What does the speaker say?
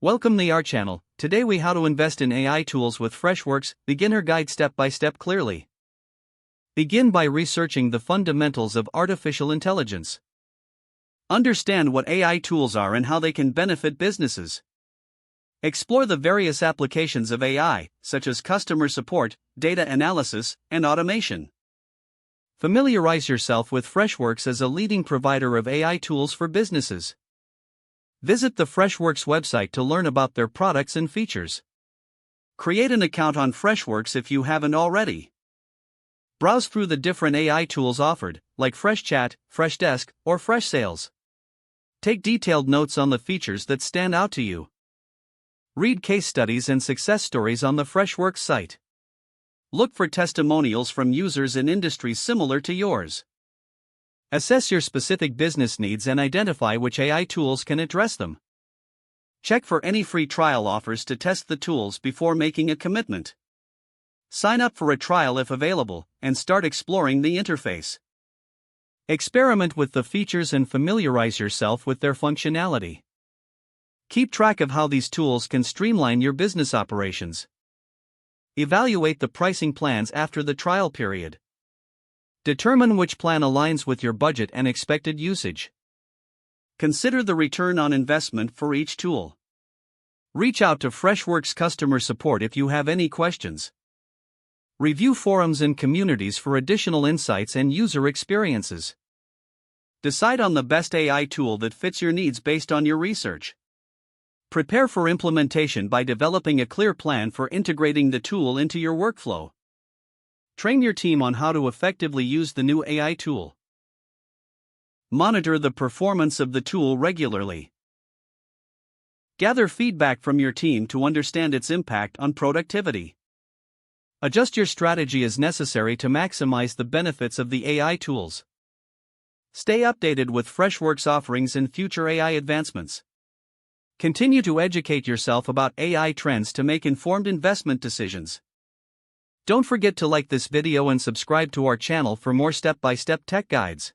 Welcome to our channel. Today we how to invest in AI tools with Freshworks, beginner guide step by step clearly. Begin by researching the fundamentals of artificial intelligence. Understand what AI tools are and how they can benefit businesses. Explore the various applications of AI, such as customer support, data analysis, and automation. Familiarize yourself with Freshworks as a leading provider of AI tools for businesses. Visit the Freshworks website to learn about their products and features. Create an account on Freshworks if you haven't already. Browse through the different AI tools offered, like FreshChat, Freshdesk, or FreshSales. Take detailed notes on the features that stand out to you. Read case studies and success stories on the Freshworks site. Look for testimonials from users in industries similar to yours. Assess your specific business needs and identify which AI tools can address them. Check for any free trial offers to test the tools before making a commitment. Sign up for a trial if available, and start exploring the interface. Experiment with the features and familiarize yourself with their functionality. Keep track of how these tools can streamline your business operations. Evaluate the pricing plans after the trial period. Determine which plan aligns with your budget and expected usage. Consider the return on investment for each tool. Reach out to Freshworks customer support if you have any questions. Review forums and communities for additional insights and user experiences. Decide on the best AI tool that fits your needs based on your research. Prepare for implementation by developing a clear plan for integrating the tool into your workflow. Train your team on how to effectively use the new AI tool. Monitor the performance of the tool regularly. Gather feedback from your team to understand its impact on productivity. Adjust your strategy as necessary to maximize the benefits of the AI tools. Stay updated with Freshworks offerings and future AI advancements. Continue to educate yourself about AI trends to make informed investment decisions. Don't forget to like this video and subscribe to our channel for more step-by-step tech guides.